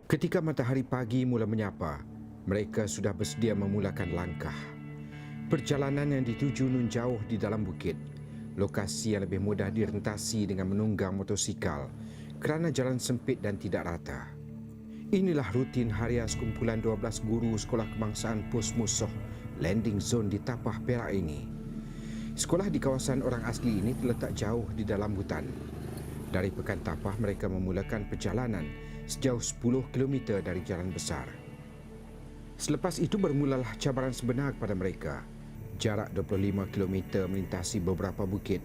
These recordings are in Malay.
Ketika matahari pagi mula menyapa, mereka sudah bersedia memulakan langkah. Perjalanan yang dituju nun jauh di dalam bukit, lokasi yang lebih mudah direntasi dengan menunggang motosikal kerana jalan sempit dan tidak rata. Inilah rutin harian sekumpulan 12 guru Sekolah Kebangsaan Pos Musoh Landing Zone di Tapah Perak ini. Sekolah di kawasan orang asli ini terletak jauh di dalam hutan. Dari Pekan Tapah, mereka memulakan perjalanan sejauh 10 km dari jalan besar. Selepas itu bermulalah cabaran sebenar kepada mereka. Jarak 25 km melintasi beberapa bukit,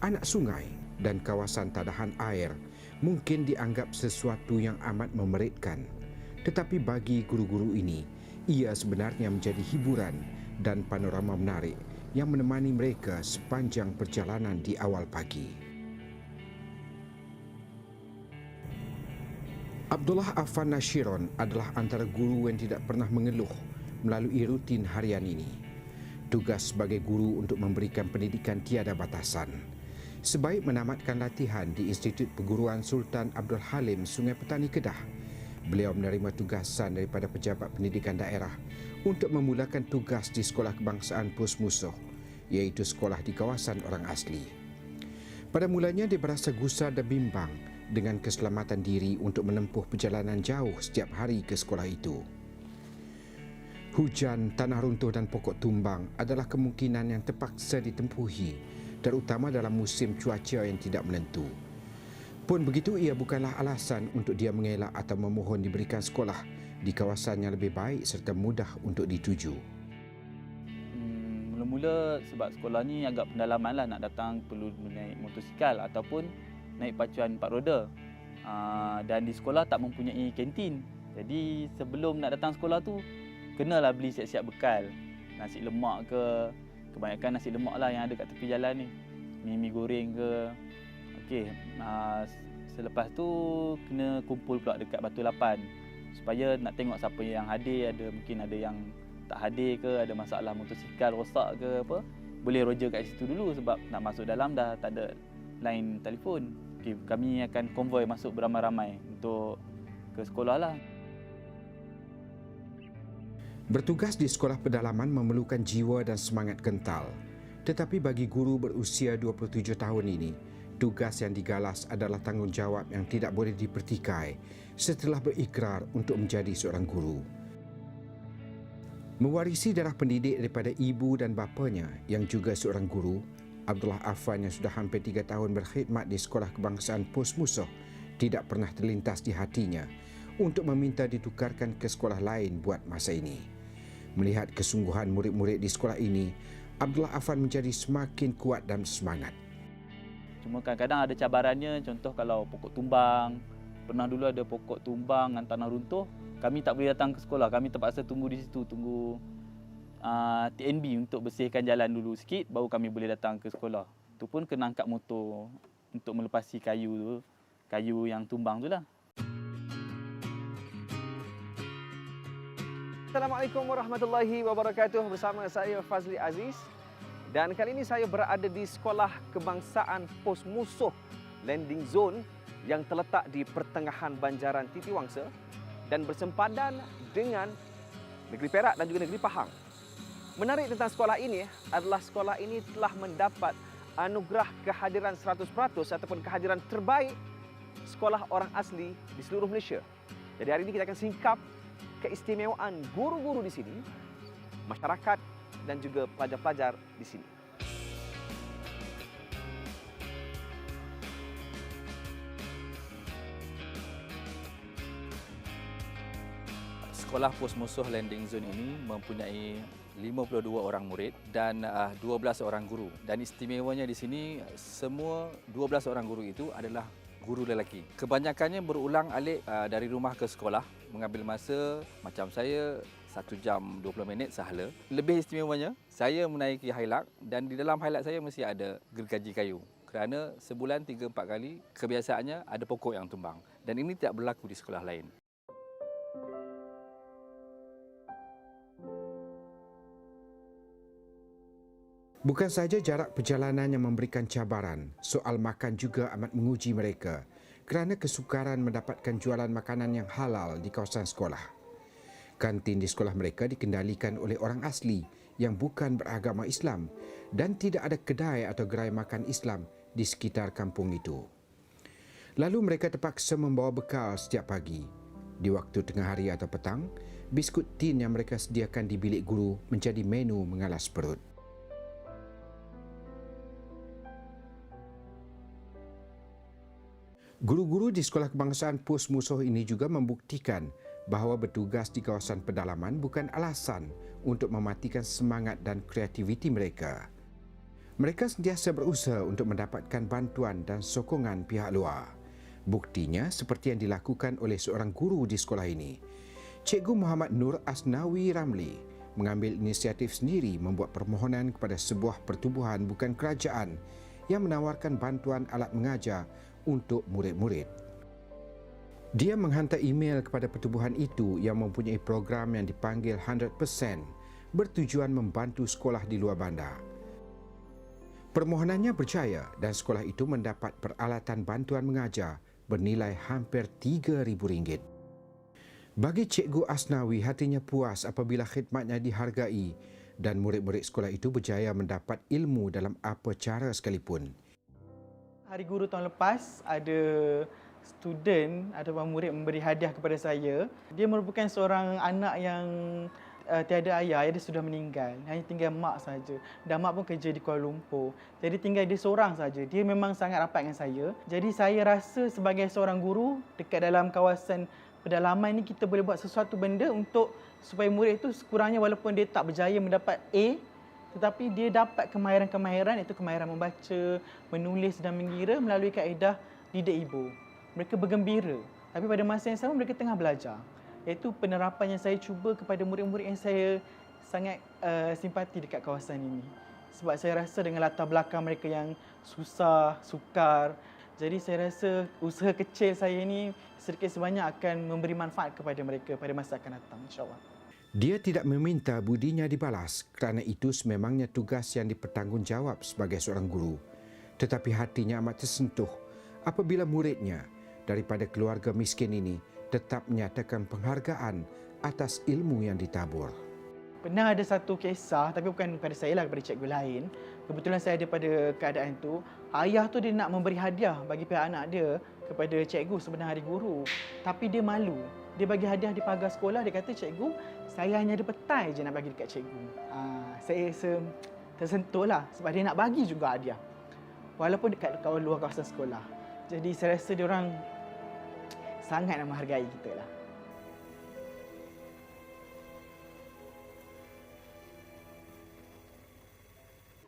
anak sungai dan kawasan tadahan air mungkin dianggap sesuatu yang amat memeritkan. Tetapi bagi guru-guru ini, ia sebenarnya menjadi hiburan dan panorama menarik yang menemani mereka sepanjang perjalanan di awal pagi. Abdullah Afan Nashiron adalah antara guru yang tidak pernah mengeluh melalui rutin harian ini. Tugas sebagai guru untuk memberikan pendidikan tiada batasan. Sebaik menamatkan latihan di Institut Perguruan Sultan Abdul Halim, Sungai Petani, Kedah, beliau menerima tugasan daripada pejabat pendidikan daerah untuk memulakan tugas di Sekolah Kebangsaan Pos Musoh, iaitu sekolah di kawasan orang asli. Pada mulanya dia berasa gusar dan bimbang dengan keselamatan diri untuk menempuh perjalanan jauh setiap hari ke sekolah itu. Hujan, tanah runtuh dan pokok tumbang adalah kemungkinan yang terpaksa ditempuhi, terutama dalam musim cuaca yang tidak menentu. Pun begitu, ia bukanlah alasan untuk dia mengelak atau memohon diberikan sekolah di kawasan yang lebih baik serta mudah untuk dituju. Mula-mula sebab sekolah ni agak pendalaman lah, nak datang perlu naik motosikal ataupun naik pacuan 4 roda. Dan di sekolah tak mempunyai kantin. Jadi sebelum nak datang sekolah tu, kenalah beli siap-siap bekal. Nasi lemak ke, kebanyakan nasi lemak lah yang ada kat tepi jalan ni. Mi goreng ke. Okey, selepas tu kena kumpul pula dekat Batu Lapan. Supaya nak tengok siapa yang hadir, mungkin ada yang tak hadir ke, ada masalah motosikal rosak ke apa. Boleh roja kat situ dulu sebab nak masuk dalam dah tak ada line telefon. Okay, kami akan konvoi masuk beramai-ramai untuk ke sekolah lah. Bertugas di sekolah pedalaman memerlukan jiwa dan semangat kental. Tetapi bagi guru berusia 27 tahun ini, tugas yang digalas adalah tanggungjawab yang tidak boleh dipertikai setelah berikrar untuk menjadi seorang guru. Mewarisi darah pendidik daripada ibu dan bapanya yang juga seorang guru, Abdullah Afan yang sudah hampir 3 tahun berkhidmat di Sekolah Kebangsaan Pos Musoh tidak pernah terlintas di hatinya untuk meminta ditukarkan ke sekolah lain buat masa ini. Melihat kesungguhan murid-murid di sekolah ini, Abdullah Afan menjadi semakin kuat dan semangat. Cuma kadang-kadang ada cabarannya, contoh kalau pokok tumbang, pernah dulu ada pokok tumbang dengan tanah runtuh, kami tak boleh datang ke sekolah, kami terpaksa tunggu di situ, tunggu TNB untuk bersihkan jalan dulu sikit, baru kami boleh datang ke sekolah. Itu pun kena angkat motor untuk melepasi kayu yang tumbang tu lah. Assalamualaikum warahmatullahi wabarakatuh. Bersama saya Fazli Aziz. Dan kali ini saya berada di Sekolah Kebangsaan Pos Musoh Landing Zone yang terletak di pertengahan Banjaran Titiwangsa dan bersempadan dengan Negeri Perak dan juga Negeri Pahang. Menarik tentang sekolah ini adalah sekolah ini telah mendapat anugerah kehadiran 100% ataupun kehadiran terbaik sekolah orang asli di seluruh Malaysia. Jadi hari ini kita akan singkap keistimewaan guru-guru di sini, masyarakat dan juga pelajar-pelajar di sini. Sekolah Pos Musoh Landing Zone ini mempunyai 52 orang murid dan 12 orang guru. Dan istimewanya di sini, semua 12 orang guru itu adalah guru lelaki. Kebanyakannya berulang-alik dari rumah ke sekolah, mengambil masa macam saya 1 jam 20 minit sahaja. Lebih istimewanya, saya menaiki Hilux dan di dalam Hilux saya mesti ada gergaji kayu. Kerana sebulan 3-4 kali kebiasaannya ada pokok yang tumbang. Dan ini tidak berlaku di sekolah lain. Bukan sahaja jarak perjalanan yang memberikan cabaran, soal makan juga amat menguji mereka kerana kesukaran mendapatkan jualan makanan yang halal di kawasan sekolah. Kantin di sekolah mereka dikendalikan oleh orang asli yang bukan beragama Islam dan tidak ada kedai atau gerai makan Islam di sekitar kampung itu. Lalu mereka terpaksa membawa bekal setiap pagi. Di waktu tengah hari atau petang, biskut tin yang mereka sediakan di bilik guru menjadi menu mengalas perut. Guru-guru di Sekolah Kebangsaan Pos Musuh ini juga membuktikan bahawa bertugas di kawasan pedalaman bukan alasan untuk mematikan semangat dan kreativiti mereka. Mereka sentiasa berusaha untuk mendapatkan bantuan dan sokongan pihak luar. Buktinya seperti yang dilakukan oleh seorang guru di sekolah ini. Cikgu Muhammad Nur Asnawi Ramli mengambil inisiatif sendiri membuat permohonan kepada sebuah pertubuhan bukan kerajaan yang menawarkan bantuan alat mengajar untuk murid-murid. Dia menghantar email kepada pertubuhan itu yang mempunyai program yang dipanggil 100% bertujuan membantu sekolah di luar bandar. Permohonannya berjaya dan sekolah itu mendapat peralatan bantuan mengajar bernilai hampir RM3,000. Bagi Cikgu Asnawi, hatinya puas apabila khidmatnya dihargai dan murid-murid sekolah itu berjaya mendapat ilmu dalam apa cara sekalipun. Hari Guru tahun lepas, ada student ataupun murid memberi hadiah kepada saya. Dia merupakan seorang anak yang tiada ayah dia sudah meninggal. Hanya tinggal mak saja. Dan mak pun kerja di Kuala Lumpur. Jadi tinggal dia seorang saja. Dia memang sangat rapat dengan saya. Jadi saya rasa sebagai seorang guru dekat dalam kawasan pedalaman ini kita boleh buat sesuatu benda untuk supaya murid itu sekurangnya walaupun dia tak berjaya mendapat A, tetapi dia dapat kemahiran-kemahiran, iaitu kemahiran membaca, menulis dan mengira melalui kaedah didik ibu. Mereka bergembira. Tapi pada masa yang sama mereka tengah belajar. Iaitu penerapan yang saya cuba kepada murid-murid yang saya sangat simpati dekat kawasan ini. Sebab saya rasa dengan latar belakang mereka yang susah, sukar. Jadi saya rasa usaha kecil saya ini sedikit sebanyak akan memberi manfaat kepada mereka pada masa akan datang, insya-Allah. Dia tidak meminta budinya dibalas kerana itu sememangnya tugas yang dipertanggungjawab sebagai seorang guru. Tetapi hatinya amat tersentuh apabila muridnya daripada keluarga miskin ini tetap menyatakan penghargaan atas ilmu yang ditabur. Pernah ada satu kisah, tapi bukan kepada saya lah, kepada cikgu lain. Kebetulan saya ada pada keadaan itu. Ayah tu dia nak memberi hadiah bagi pihak anak dia kepada cikgu sebenarnya hari guru. Tapi dia malu. Dia bagi hadiah di pagar sekolah. Dia kata, cikgu, saya hanya ada petai je nak bagi dekat cikgu. Saya tersentuh lah sebab dia nak bagi juga hadiah. Walaupun dekat luar kawasan sekolah. Jadi saya rasa dia orang sangat nak menghargai kita lah.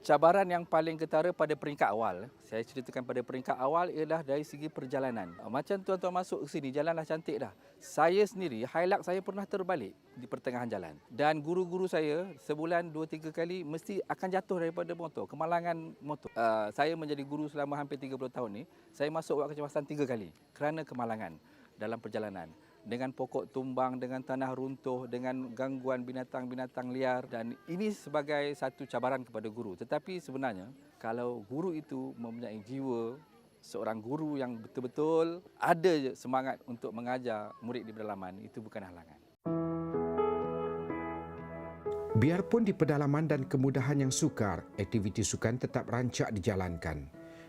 Cabaran yang paling ketara pada peringkat awal, saya ceritakan pada peringkat awal ialah dari segi perjalanan. Macam tuan-tuan masuk ke sini, jalan dah cantik dah. Saya sendiri, Hilux saya pernah terbalik di pertengahan jalan. Dan guru-guru saya, sebulan 2-3 kali mesti akan jatuh daripada motor, kemalangan motor. Saya menjadi guru selama hampir 30 tahun ni, saya masuk wak kecemasan 3 kali kerana kemalangan dalam perjalanan. Dengan pokok tumbang, dengan tanah runtuh, dengan gangguan binatang-binatang liar. Dan ini sebagai satu cabaran kepada guru. Tetapi sebenarnya, kalau guru itu mempunyai jiwa, seorang guru yang betul-betul ada semangat untuk mengajar murid di pedalaman, itu bukan halangan. Biarpun di pedalaman dan kemudahan yang sukar, aktiviti sukan tetap rancak dijalankan.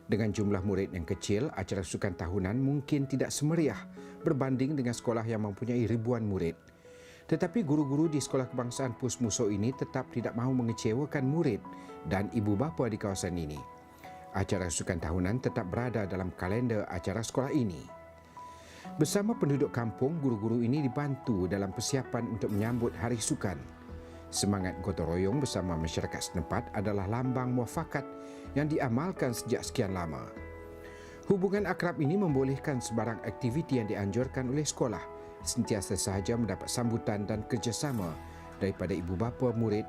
Dengan jumlah murid yang kecil, acara sukan tahunan mungkin tidak semeriah berbanding dengan sekolah yang mempunyai ribuan murid. Tetapi guru-guru di Sekolah Kebangsaan Pos Musuh ini tetap tidak mahu mengecewakan murid dan ibu bapa di kawasan ini. Acara sukan tahunan tetap berada dalam kalender acara sekolah ini. Bersama penduduk kampung, guru-guru ini dibantu dalam persiapan untuk menyambut Hari Sukan. Semangat gotong royong bersama masyarakat setempat adalah lambang muafakat yang diamalkan sejak sekian lama. Hubungan akrab ini membolehkan sebarang aktiviti yang dianjurkan oleh sekolah sentiasa sahaja mendapat sambutan dan kerjasama daripada ibu bapa murid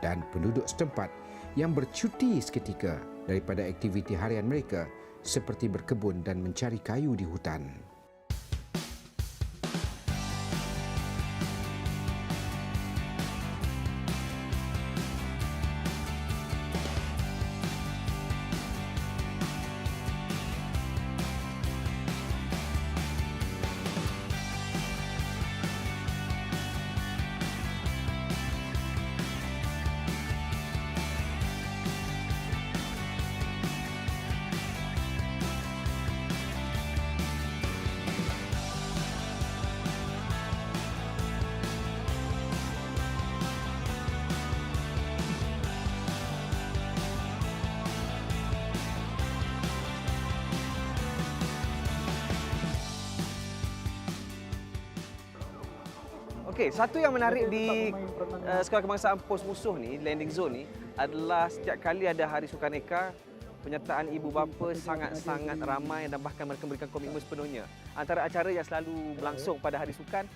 dan penduduk setempat yang bercuti seketika daripada aktiviti harian mereka seperti berkebun dan mencari kayu di hutan. Okey, satu yang menarik di Sekolah Kebangsaan Pos Musuh ni, landing zone ni, adalah setiap kali ada Hari Sukaneka, penyertaan ibu bapa sangat-sangat ramai dan bahkan mereka memberikan komitmen sepenuhnya. Antara acara yang selalu berlangsung pada Hari Sukan,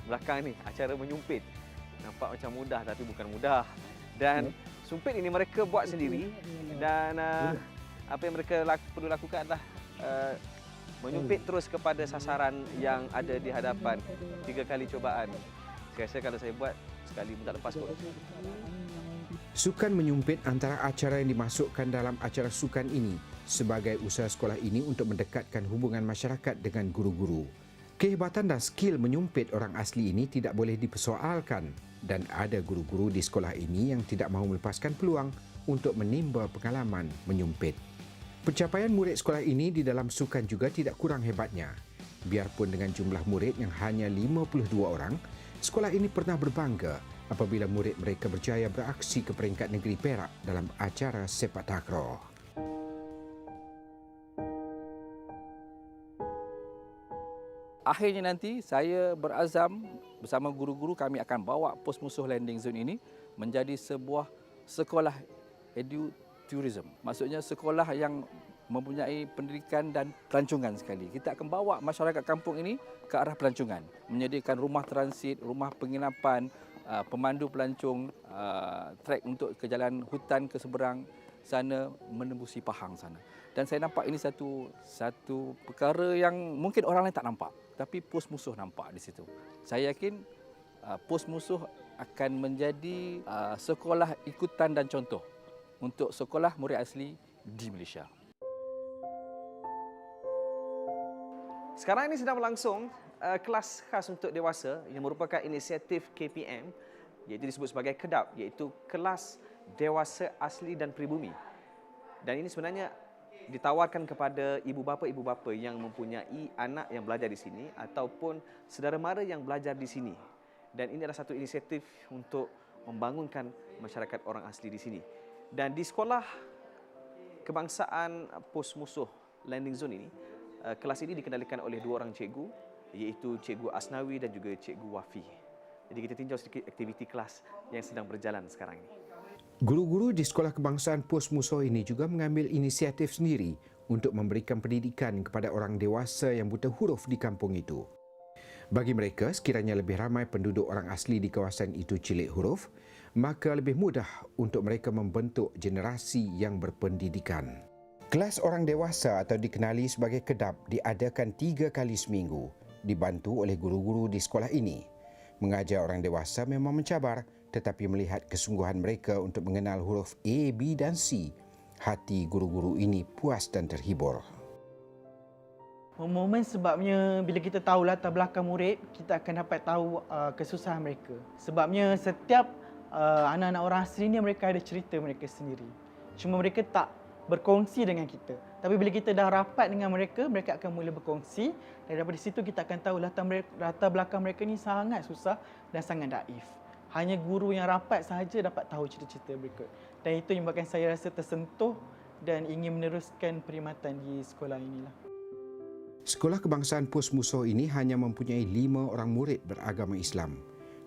belakang ni, acara menyumpit. Nampak macam mudah tapi bukan mudah. Dan sumpit ini mereka buat sendiri dan apa yang mereka perlu lakukan adalah menyumpit terus kepada sasaran yang ada di hadapan. 3 kali cubaan. Saya rasa kalau saya buat, sekali pun tak lepas pun. Sukan menyumpit antara acara yang dimasukkan dalam acara sukan ini sebagai usaha sekolah ini untuk mendekatkan hubungan masyarakat dengan guru-guru. Kehebatan dan skill menyumpit orang asli ini tidak boleh dipersoalkan dan ada guru-guru di sekolah ini yang tidak mahu melepaskan peluang untuk menimba pengalaman menyumpit. Pencapaian murid sekolah ini di dalam sukan juga tidak kurang hebatnya. Biarpun dengan jumlah murid yang hanya 52 orang, sekolah ini pernah berbangga apabila murid mereka berjaya beraksi ke peringkat negeri Perak dalam acara sepak takraw. Akhirnya nanti saya berazam bersama guru-guru kami akan bawa Pos Musuh Landing Zone ini menjadi sebuah sekolah edutourism. Maksudnya sekolah yang mempunyai pendidikan dan pelancongan sekali. Kita akan bawa masyarakat kampung ini ke arah pelancongan, menyediakan rumah transit, rumah penginapan, pemandu pelancong, trek untuk ke jalan hutan ke seberang sana, menembusi Pahang sana. Dan saya nampak ini satu perkara yang mungkin orang lain tak nampak, tapi Pos Musuh nampak di situ. Saya yakin Pos Musuh akan menjadi sekolah ikutan dan contoh untuk sekolah murid asli di Malaysia. Sekarang ini sedang berlangsung kelas khas untuk dewasa yang merupakan inisiatif KPM, iaitu disebut sebagai KEDAP, iaitu Kelas Dewasa Asli dan Pribumi. Dan ini sebenarnya ditawarkan kepada ibu bapa yang mempunyai anak yang belajar di sini ataupun saudara mara yang belajar di sini. Dan ini adalah satu inisiatif untuk membangunkan masyarakat orang asli di sini. Dan di Sekolah Kebangsaan Pos Musuh Landing Zone ini, kelas ini dikendalikan oleh 2 orang cikgu, iaitu Cikgu Asnawi dan juga Cikgu Wafi. Jadi kita tinjau sedikit aktiviti kelas yang sedang berjalan sekarang ini. Guru-guru di Sekolah Kebangsaan Pos Musuh ini juga mengambil inisiatif sendiri untuk memberikan pendidikan kepada orang dewasa yang buta huruf di kampung itu. Bagi mereka, sekiranya lebih ramai penduduk orang asli di kawasan itu cilik huruf, maka lebih mudah untuk mereka membentuk generasi yang berpendidikan. Kelas orang dewasa atau dikenali sebagai KEDAP diadakan 3 kali seminggu, dibantu oleh guru-guru di sekolah ini. Mengajar orang dewasa memang mencabar, tetapi melihat kesungguhan mereka untuk mengenal huruf A, B dan C, hati guru-guru ini puas dan terhibur. Momen sebabnya bila kita tahu latar belakang murid, kita akan dapat tahu kesusahan mereka. Sebabnya setiap anak-anak orang asli ni mereka ada cerita mereka sendiri. Cuma mereka tak berkongsi dengan kita. Tapi bila kita dah rapat dengan mereka, mereka akan mula berkongsi dan daripada situ kita akan tahu latar belakang mereka ni sangat susah dan sangat daif. Hanya guru yang rapat sahaja dapat tahu cerita-cerita mereka. Dan itu yang membuatkan saya rasa tersentuh dan ingin meneruskan perkhidmatan di sekolah inilah. Sekolah Kebangsaan Pos Musuh ini hanya mempunyai 5 orang murid beragama Islam.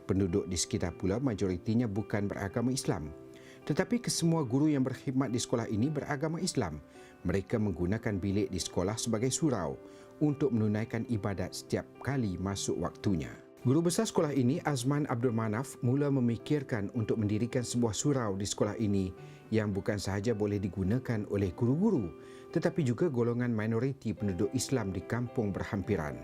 Penduduk di sekitar pula majoritinya bukan beragama Islam. Tetapi kesemua guru yang berkhidmat di sekolah ini beragama Islam. Mereka menggunakan bilik di sekolah sebagai surau untuk menunaikan ibadat setiap kali masuk waktunya. Guru besar sekolah ini, Azman Abdul Manaf, mula memikirkan untuk mendirikan sebuah surau di sekolah ini yang bukan sahaja boleh digunakan oleh guru-guru, tetapi juga golongan minoriti penduduk Islam di kampung berhampiran.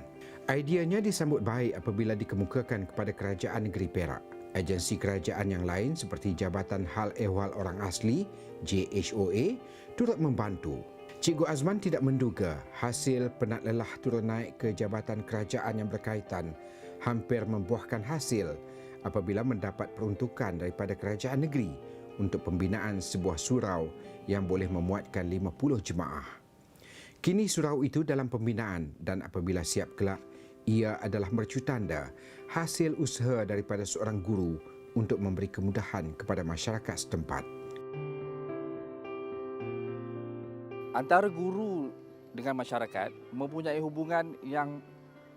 Ideanya disambut baik apabila dikemukakan kepada Kerajaan Negeri Perak. Agensi kerajaan yang lain seperti Jabatan Hal Ehwal Orang Asli, JHOA, turut membantu. Cikgu Azman tidak menduga hasil penat lelah turun naik ke jabatan kerajaan yang berkaitan hampir membuahkan hasil apabila mendapat peruntukan daripada kerajaan negeri untuk pembinaan sebuah surau yang boleh memuatkan 50 jemaah. Kini surau itu dalam pembinaan dan apabila siap kelak, ia adalah mercutanda hasil usaha daripada seorang guru untuk memberi kemudahan kepada masyarakat setempat. Antara guru dengan masyarakat mempunyai hubungan yang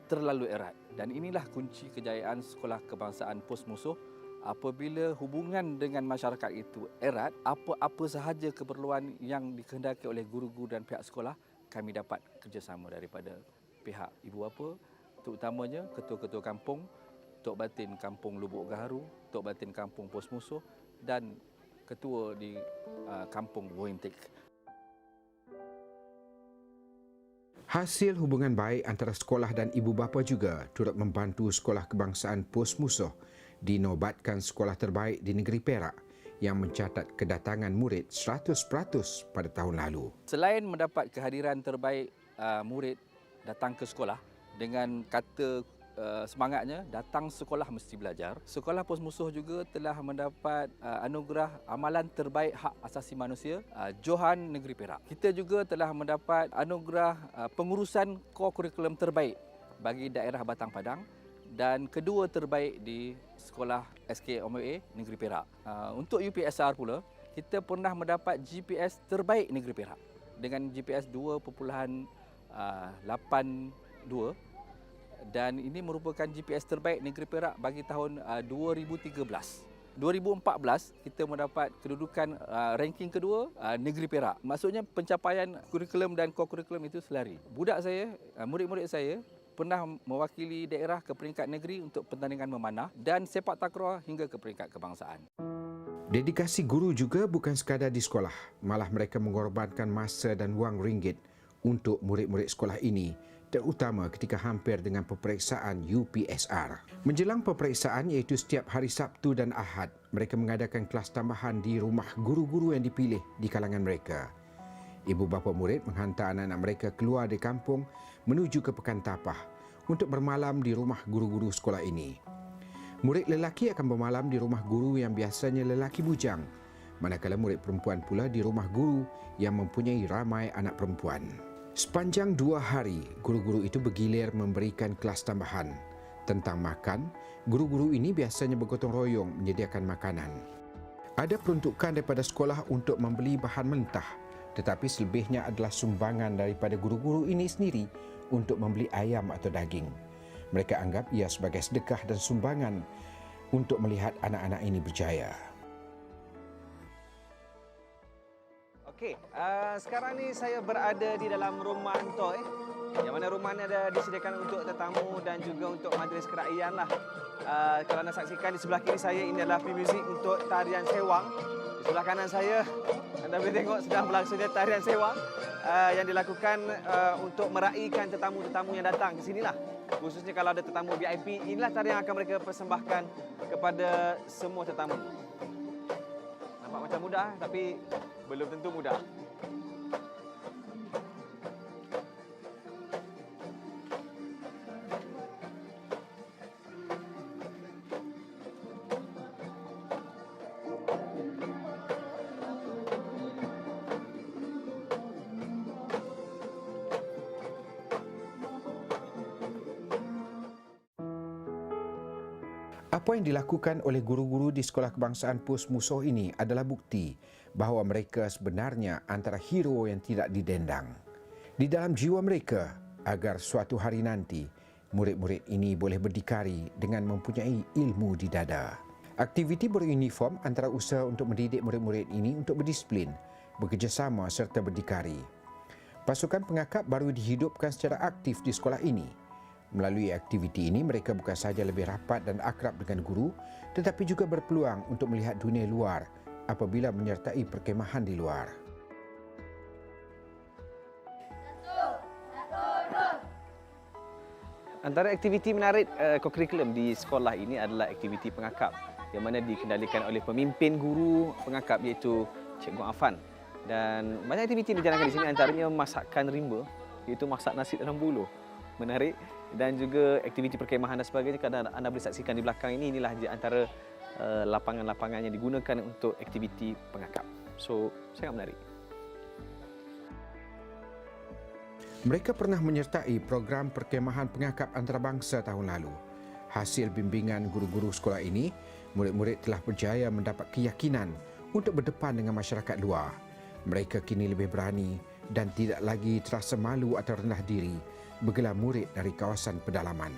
terlalu erat. Dan inilah kunci kejayaan Sekolah Kebangsaan Pos Musuh. Apabila hubungan dengan masyarakat itu erat, apa-apa sahaja keperluan yang dikehendaki oleh guru-guru dan pihak sekolah, kami dapat kerjasama daripada pihak ibu bapa, terutamanya ketua-ketua kampung, Tok Batin Kampung Lubuk Gaharu, Tok Batin Kampung Pos Musuh dan ketua di Kampung Wointik. Hasil hubungan baik antara sekolah dan ibu bapa juga turut membantu Sekolah Kebangsaan Pos Musuh dinobatkan sekolah terbaik di negeri Perak yang mencatat kedatangan murid 100% pada tahun lalu. Selain mendapat kehadiran terbaik murid datang ke sekolah dengan kata semangatnya, datang sekolah mesti belajar. Sekolah Pos Musuh juga telah mendapat anugerah amalan terbaik hak asasi manusia Johan Negeri Perak. Kita juga telah mendapat anugerah pengurusan kurikulum terbaik bagi daerah Batang Padang dan kedua terbaik di Sekolah SKMOA Negeri Perak. Untuk UPSR pula, kita pernah mendapat GPS terbaik Negeri Perak dengan GPS 2.82 dan ini merupakan GPS terbaik Negeri Perak bagi tahun 2013. 2014 kita mendapat kedudukan ranking kedua Negeri Perak. Maksudnya pencapaian kurikulum dan kurikulum itu selari. Budak saya, murid-murid saya pernah mewakili daerah ke peringkat negeri untuk pertandingan memanah dan sepak takraw hingga ke peringkat kebangsaan. Dedikasi guru juga bukan sekadar di sekolah, malah mereka mengorbankan masa dan wang ringgit untuk murid-murid sekolah ini, terutama ketika hampir dengan peperiksaan UPSR. Menjelang peperiksaan iaitu setiap hari Sabtu dan Ahad, mereka mengadakan kelas tambahan di rumah guru-guru yang dipilih di kalangan mereka. Ibu bapa murid menghantar anak-anak mereka keluar dari kampung menuju ke Pekan Tapah untuk bermalam di rumah guru-guru sekolah ini. Murid lelaki akan bermalam di rumah guru yang biasanya lelaki bujang, manakala murid perempuan pula di rumah guru yang mempunyai ramai anak perempuan. Sepanjang 2 hari, guru-guru itu bergilir memberikan kelas tambahan. Tentang makan, guru-guru ini biasanya bergotong royong menyediakan makanan. Ada peruntukan daripada sekolah untuk membeli bahan mentah, tetapi selebihnya adalah sumbangan daripada guru-guru ini sendiri untuk membeli ayam atau daging. Mereka anggap ia sebagai sedekah dan sumbangan untuk melihat anak-anak ini berjaya. Okey, sekarang ni saya berada di dalam rumah Antoy, yang mana rumah ni ada disediakan untuk tetamu dan juga untuk majlis kerakyaan lah. Kalau anda saksikan di sebelah kiri saya, ini adalah pre-music untuk tarian sewang. Di sebelah kanan saya, anda boleh tengok sedang berlangsungnya tarian sewang yang dilakukan untuk meraihkan tetamu-tetamu yang datang ke sini lah. Khususnya kalau ada tetamu VIP, inilah tarian yang akan mereka persembahkan kepada semua tetamu. Nampak macam mudah, tapi belum tentu mudah. Apa yang dilakukan oleh guru-guru di Sekolah Kebangsaan Pos Musuh ini adalah bukti bahawa mereka sebenarnya antara hero yang tidak didendang. Di dalam jiwa mereka, agar suatu hari nanti, murid-murid ini boleh berdikari dengan mempunyai ilmu di dada. Aktiviti beruniform antara usaha untuk mendidik murid-murid ini untuk berdisiplin, bekerjasama serta berdikari. Pasukan pengakap baru dihidupkan secara aktif di sekolah ini. Melalui aktiviti ini, mereka bukan sahaja lebih rapat dan akrab dengan guru, tetapi juga berpeluang untuk melihat dunia luar apabila menyertai perkemahan di luar. Antara aktiviti menarik kokurikulum di sekolah ini adalah aktiviti pengakap yang mana dikendalikan oleh pemimpin guru pengakap iaitu Cikgu Afan. Dan banyak aktiviti yang dijalankan di sini, antaranya masakan rimba iaitu masak nasi dalam buluh. Menarik. Dan juga aktiviti perkemahan dan sebagainya. Kalau anda boleh saksikan di belakang ini, inilah di antara lapangan-lapangan yang digunakan untuk aktiviti pengakap. So, sangat menarik. Mereka pernah menyertai program perkemahan pengakap antarabangsa tahun lalu. Hasil bimbingan guru-guru sekolah ini, murid-murid telah berjaya mendapat keyakinan untuk berdepan dengan masyarakat luar. Mereka kini lebih berani dan tidak lagi terasa malu atau rendah diri bergelar murid dari kawasan pedalaman.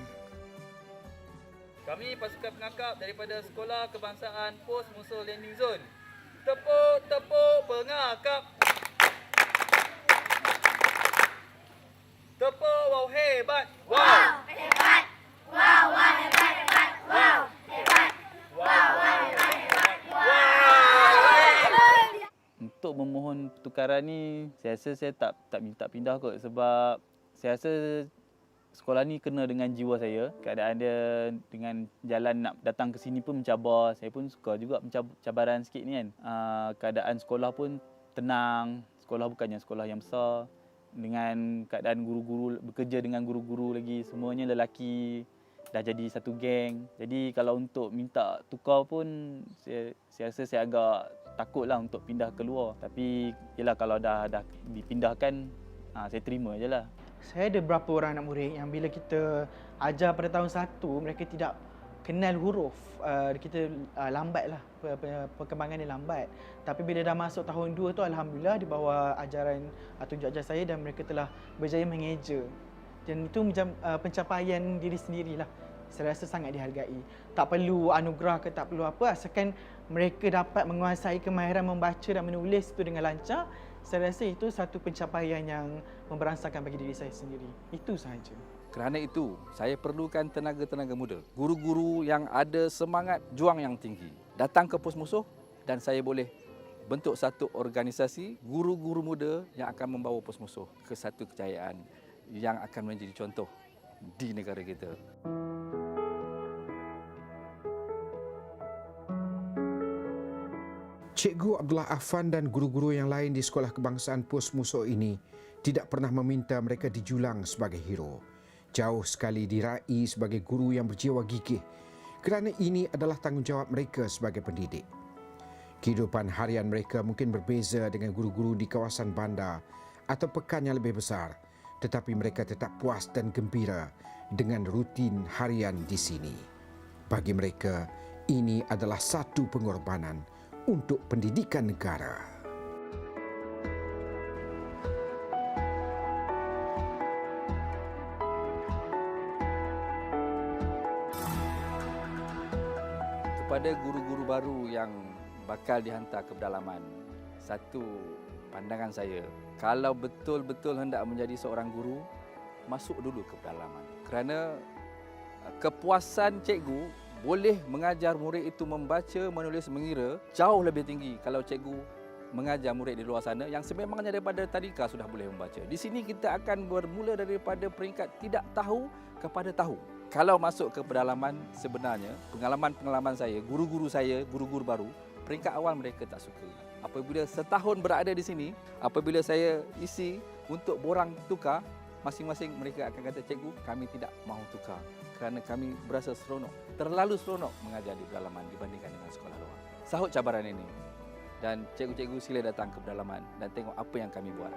Kami pasukan pengangkap daripada Sekolah Kebangsaan Pos Musuh Landing Zone. Tepuk pengangkap. Tepuk, wow hebat. Wow hebat. Wow hebat hebat. Wow hebat. Wow hebat. Untuk memohon pertukaran ni, saya rasa saya tak minta pindah kot, sebab saya rasa sekolah ni kena dengan jiwa saya. Keadaan dia dengan jalan nak datang ke sini pun mencabar. Saya pun suka juga cabaran sikit ni kan. Keadaan sekolah pun tenang. Sekolah bukannya sekolah yang besar. Dengan keadaan guru-guru, bekerja dengan guru-guru lagi, semuanya lelaki. Dah jadi satu geng. Jadi kalau untuk minta tukar pun, saya rasa saya agak takutlah untuk pindah keluar. Tapi yelah, kalau dah dipindahkan, saya terima je lah. Saya ada beberapa orang anak murid yang bila kita ajar pada tahun 1, mereka tidak kenal huruf. Kita lambat lah, perkembangan dia lambat. Tapi bila dah masuk tahun 2 tu, alhamdulillah di bawah ajaran tunjuk ajar saya dan mereka telah berjaya mengeja. Dan itu macam pencapaian diri sendirilah. Saya rasa sangat dihargai. Tak perlu anugerah ke tak perlu apa, asalkan mereka dapat menguasai kemahiran membaca dan menulis itu dengan lancar. Saya rasa itu satu pencapaian yang memberansakan bagi diri saya sendiri. Itu sahaja. Kerana itu, saya perlukan tenaga-tenaga muda. Guru-guru yang ada semangat juang yang tinggi. Datang ke pos musuh dan saya boleh bentuk satu organisasi guru-guru muda yang akan membawa pos musuh ke satu kejayaan yang akan menjadi contoh di negara kita. Cikgu Abdullah Afan dan guru-guru yang lain di Sekolah Kebangsaan Pos Musuh ini tidak pernah meminta mereka dijulang sebagai hero. Jauh sekali diraih sebagai guru yang berjiwa gigih, kerana ini adalah tanggungjawab mereka sebagai pendidik. Kehidupan harian mereka mungkin berbeza dengan guru-guru di kawasan bandar atau pekan yang lebih besar, tetapi mereka tetap puas dan gembira dengan rutin harian di sini. Bagi mereka, ini adalah satu pengorbanan untuk pendidikan negara. Kepada guru-guru baru yang bakal dihantar ke pedalaman, satu pandangan saya, kalau betul-betul hendak menjadi seorang guru, masuk dulu ke pedalaman. Kerana kepuasan cikgu boleh mengajar murid itu membaca, menulis, mengira jauh lebih tinggi kalau cikgu mengajar murid di luar sana yang sememangnya daripada tadika sudah boleh membaca. Di sini kita akan bermula daripada peringkat tidak tahu kepada tahu. Kalau masuk ke pedalaman, sebenarnya pengalaman-pengalaman saya, guru-guru saya, guru-guru baru, peringkat awal mereka tak suka. Apabila setahun berada di sini, apabila saya isi untuk borang tukar, masing-masing mereka akan kata, cikgu, kami tidak mahu tukar kerana kami berasa seronok, terlalu seronok mengajar di pedalaman dibandingkan dengan sekolah luar. Sahut cabaran ini dan cikgu-cikgu sila datang ke pedalaman dan tengok apa yang kami buat.